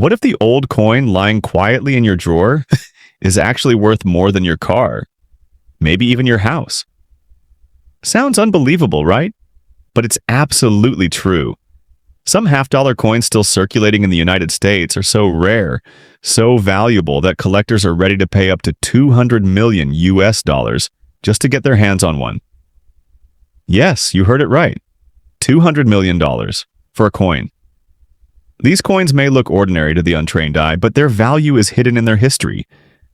What if the old coin lying quietly in your drawer is actually worth more than your car? Maybe even your house? Sounds unbelievable, right? But it's absolutely true. Some half-dollar coins still circulating in the United States are so rare, so valuable that collectors are ready to pay up to 200 million US dollars just to get their hands on one. Yes, you heard it right. $200 million for a coin. These coins may look ordinary to the untrained eye, but their value is hidden in their history,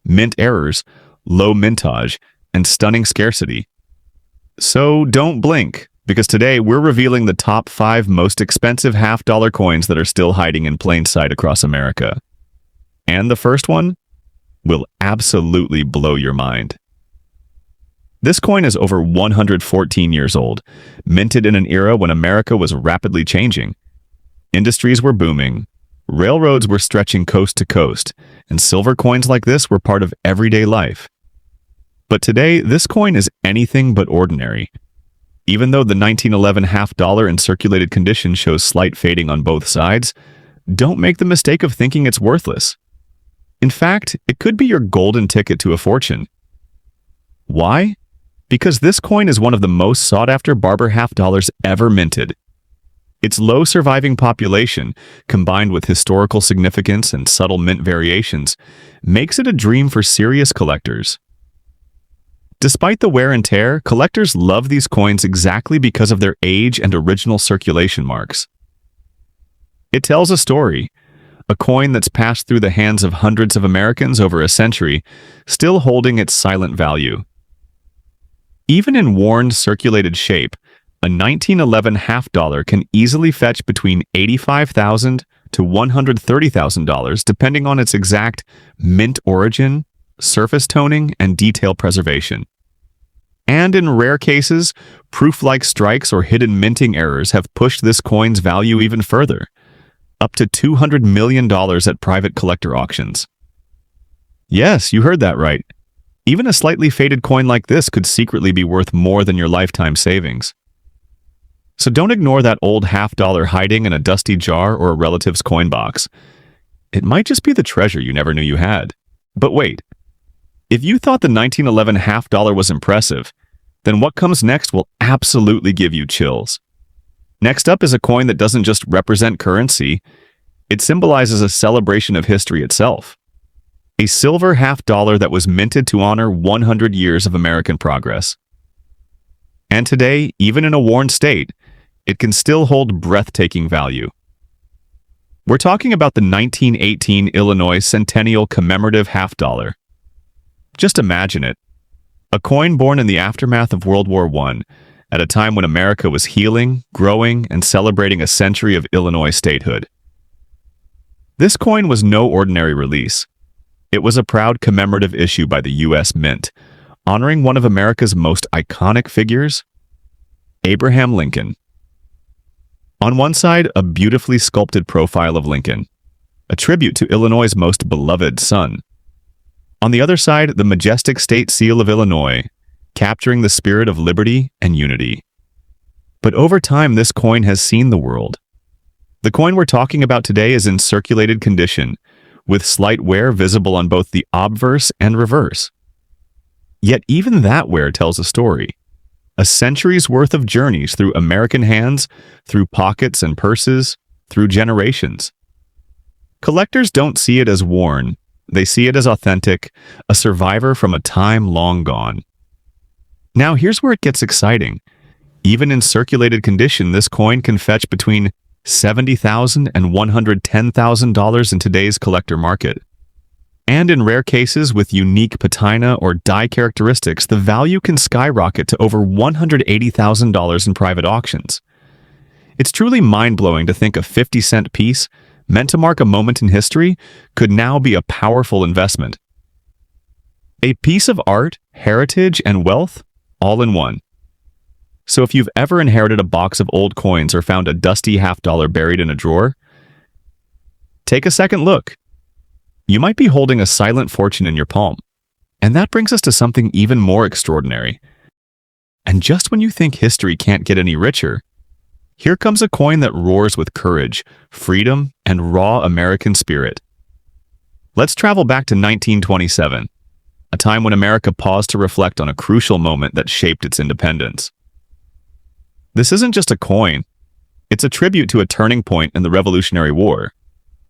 mint errors, low mintage, and stunning scarcity. So don't blink, because today we're revealing the top 5 most expensive half-dollar coins that are still hiding in plain sight across America. And the first one will absolutely blow your mind. This coin is over 114 years old, minted in an era when America was rapidly changing. Industries were booming, railroads were stretching coast to coast, and silver coins like this were part of everyday life. But today, this coin is anything but ordinary. Even though the 1911 half dollar in circulated condition shows slight fading on both sides, don't make the mistake of thinking it's worthless. In fact, it could be your golden ticket to a fortune. Why? Because this coin is one of the most sought-after Barber half dollars ever minted. Its low surviving population, combined with historical significance and subtle mint variations, makes it a dream for serious collectors. Despite the wear and tear, collectors love these coins exactly because of their age and original circulation marks. It tells a story, a coin that's passed through the hands of hundreds of Americans over a century, still holding its silent value. Even in worn, circulated shape, a 1911 half dollar can easily fetch between $85,000 to $130,000 depending on its exact mint origin, surface toning, and detail preservation. And in rare cases, proof-like strikes or hidden minting errors have pushed this coin's value even further, up to $200 million at private collector auctions. Yes, you heard that right. Even a slightly faded coin like this could secretly be worth more than your lifetime savings. So don't ignore that old half dollar hiding in a dusty jar or a relative's coin box. It might just be the treasure you never knew you had. But wait, if you thought the 1911 half dollar was impressive, then what comes next will absolutely give you chills. Next up is a coin that doesn't just represent currency, it symbolizes a celebration of history itself. A silver half dollar that was minted to honor 100 years of American progress. And today, even in a worn state, it can still hold breathtaking value. We're talking about the 1918 Illinois Centennial Commemorative Half Dollar. Just imagine it. A coin born in the aftermath of World War I, at a time when America was healing, growing, and celebrating a century of Illinois statehood. This coin was no ordinary release. It was a proud commemorative issue by the U.S. Mint, honoring one of America's most iconic figures, Abraham Lincoln. On one side, a beautifully sculpted profile of Lincoln, a tribute to Illinois' most beloved son. On the other side, the majestic state seal of Illinois, capturing the spirit of liberty and unity. But over time, this coin has seen the world. The coin we're talking about today is in circulated condition, with slight wear visible on both the obverse and reverse. Yet even that wear tells a story. A century's worth of journeys through American hands, through pockets and purses, through generations. Collectors don't see it as worn. They see it as authentic, a survivor from a time long gone. Now here's where it gets exciting. Even in circulated condition, this coin can fetch between $70,000 and $110,000 in today's collector market. And in rare cases with unique patina or die characteristics, the value can skyrocket to over $180,000 in private auctions. It's truly mind-blowing to think a 50-cent piece, meant to mark a moment in history, could now be a powerful investment. A piece of art, heritage, and wealth, all in one. So if you've ever inherited a box of old coins or found a dusty half dollar buried in a drawer, take a second look. You might be holding a silent fortune in your palm. And that brings us to something even more extraordinary. And just when you think history can't get any richer, Here comes a coin that roars with courage, freedom, and raw American spirit. Let's travel back to 1927, a time when America paused to reflect on a crucial moment that shaped its independence. This isn't just a coin. It's a tribute to a turning point in the Revolutionary War.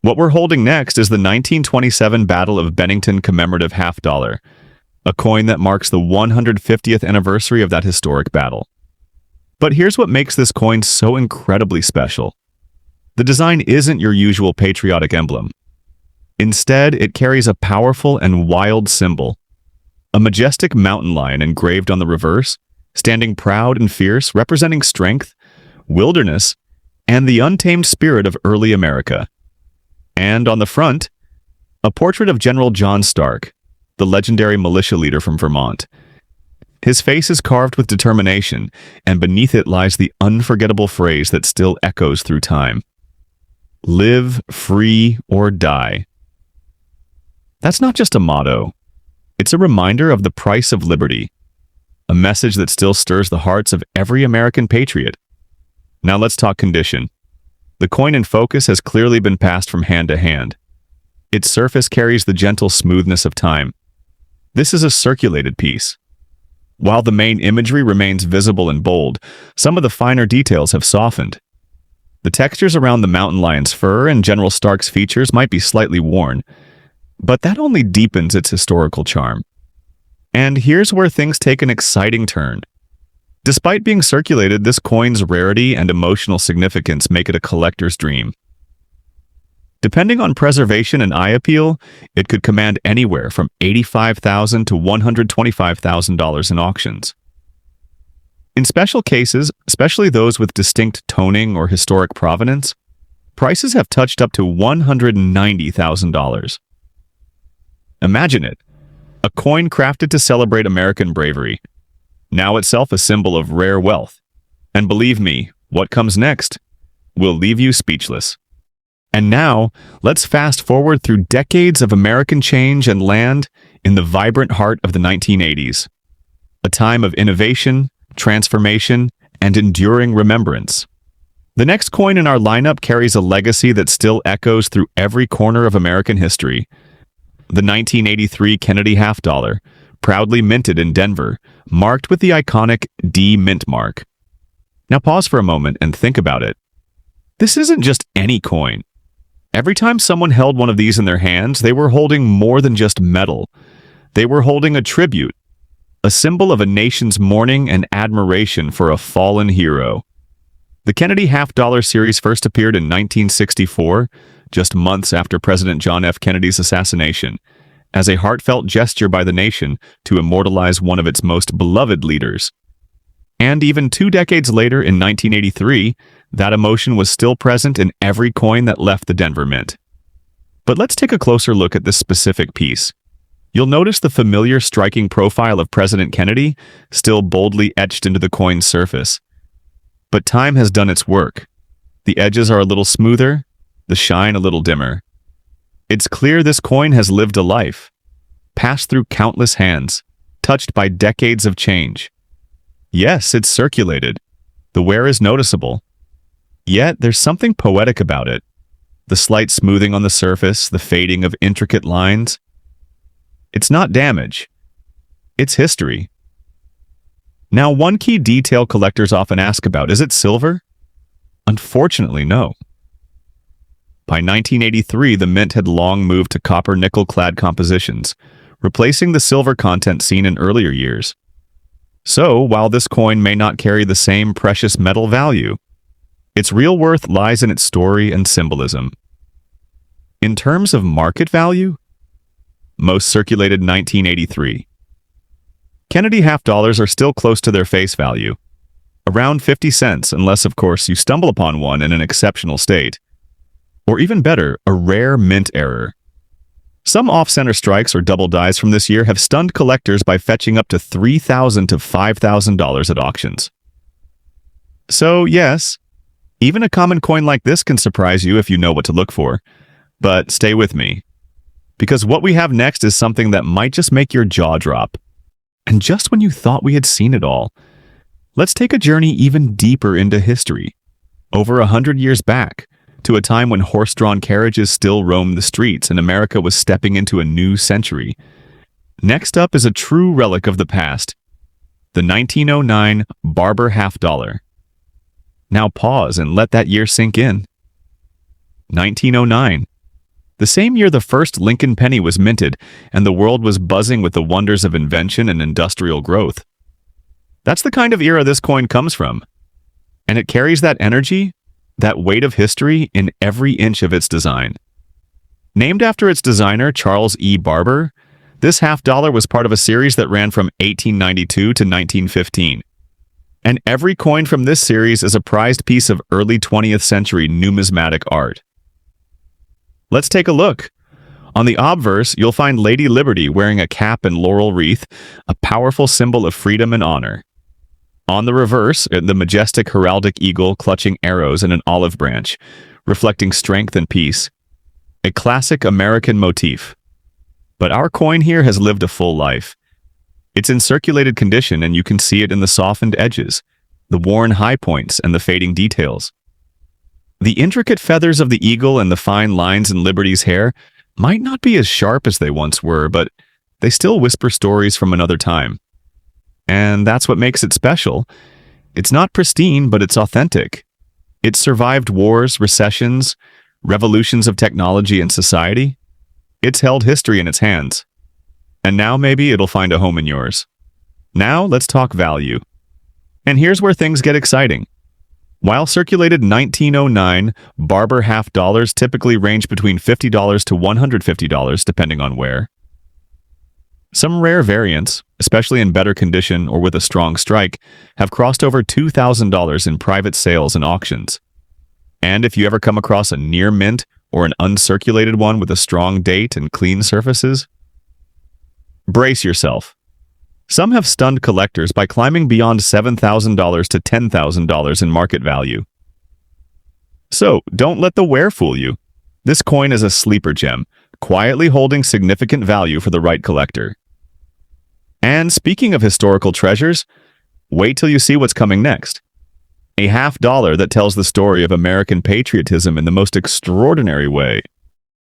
What we're holding next is the 1927 Battle of Bennington commemorative half dollar, a coin that marks the 150th anniversary of that historic battle. But here's what makes this coin so incredibly special. The design isn't your usual patriotic emblem. Instead, it carries a powerful and wild symbol, a majestic mountain lion engraved on the reverse, standing proud and fierce, representing strength, wilderness, and the untamed spirit of early America. And on the front, a portrait of General John Stark, the legendary militia leader from Vermont. His face is carved with determination, and beneath it lies the unforgettable phrase that still echoes through time. Live free or die. That's not just a motto. It's a reminder of the price of liberty, a message that still stirs the hearts of every American patriot. Now let's talk condition. The coin in focus has clearly been passed from hand to hand. Its surface carries the gentle smoothness of time. This is a circulated piece. While the main imagery remains visible and bold, some of the finer details have softened. The textures around the mountain lion's fur and General Stark's features might be slightly worn, but that only deepens its historical charm. And here's where things take an exciting turn. Despite being circulated, this coin's rarity and emotional significance make it a collector's dream. Depending on preservation and eye appeal, it could command anywhere from $85,000 to $125,000 in auctions. In special cases, especially those with distinct toning or historic provenance, prices have touched up to $190,000. Imagine it, a coin crafted to celebrate American bravery, now itself a symbol of rare wealth. And believe me, what comes next will leave you speechless. And now, let's fast forward through decades of American change and land in the vibrant heart of the 1980s. A time of innovation, transformation, and enduring remembrance. The next coin in our lineup carries a legacy that still echoes through every corner of American history. The 1983 Kennedy Half Dollar, proudly minted in Denver, marked with the iconic D mint mark. Now pause for a moment and think about it. This isn't just any coin. Every time someone held one of these in their hands, they were holding more than just metal. They were holding a tribute, a symbol of a nation's mourning and admiration for a fallen hero. The Kennedy Half Dollar series first appeared in 1964, just months after President John F. Kennedy's assassination, as a heartfelt gesture by the nation to immortalize one of its most beloved leaders. And even 2 decades later, in 1983, that emotion was still present in every coin that left the Denver Mint. But let's take a closer look at this specific piece. You'll notice the familiar striking profile of President Kennedy still boldly etched into the coin's surface. But time has done its work. The edges are a little smoother, the shine a little dimmer. It's clear this coin has lived a life, passed through countless hands, touched by decades of change. Yes, it's circulated. The wear is noticeable. Yet, there's something poetic about it. The slight smoothing on the surface, the fading of intricate lines. It's not damage. It's history. Now, one key detail collectors often ask about, is it silver? Unfortunately, no. By 1983, the mint had long moved to copper-nickel-clad compositions, replacing the silver content seen in earlier years. So, while this coin may not carry the same precious metal value, its real worth lies in its story and symbolism. In terms of market value, most circulated 1983. Kennedy half dollars are still close to their face value, around 50 cents, unless, of course, you stumble upon one in an exceptional state. Or even better, a rare mint error. Some off-center strikes or double dies from this year have stunned collectors by fetching up to $3,000 to $5,000 at auctions. So, yes, even a common coin like this can surprise you if you know what to look for. But stay with me, because what we have next is something that might just make your jaw drop. And just when you thought we had seen it all, let's take a journey even deeper into history. over 100 years back, to a time when horse-drawn carriages still roamed the streets and America was stepping into a new century. Next up is a true relic of the past, the 1909 Barber Half Dollar. Now pause and let that year sink in. 1909. The same year the first Lincoln penny was minted, and the world was buzzing with the wonders of invention and industrial growth. That's the kind of era this coin comes from. And it carries that energy, that weight of history in every inch of its design. Named after its designer, Charles E. Barber, this half dollar was part of a series that ran from 1892 to 1915. And every coin from this series is a prized piece of early 20th century numismatic art. Let's take a look. On the obverse, you'll find Lady Liberty wearing a cap and laurel wreath, a powerful symbol of freedom and honor. On the reverse, the majestic heraldic eagle clutching arrows in an olive branch, reflecting strength and peace. A classic American motif. But our coin here has lived a full life. It's in circulated condition, and you can see it in the softened edges, the worn high points, and the fading details. The intricate feathers of the eagle and the fine lines in Liberty's hair might not be as sharp as they once were, but they still whisper stories from another time. And that's what makes it special. It's not pristine, but it's authentic. It survived wars, recessions, revolutions of technology and society. It's held history in its hands. And now maybe it'll find a home in yours. Now let's talk value. And here's where things get exciting. While circulated 1909, Barber half dollars typically range between $50 to $150 depending on wear. Some rare variants, especially in better condition or with a strong strike, have crossed over $2,000 in private sales and auctions. And if you ever come across a near mint or an uncirculated one with a strong date and clean surfaces, brace yourself. Some have stunned collectors by climbing beyond $7,000 to $10,000 in market value. So, don't let the wear fool you. This coin is a sleeper gem, quietly holding significant value for the right collector. And speaking of historical treasures, wait till you see what's coming next. A half dollar that tells the story of American patriotism in the most extraordinary way.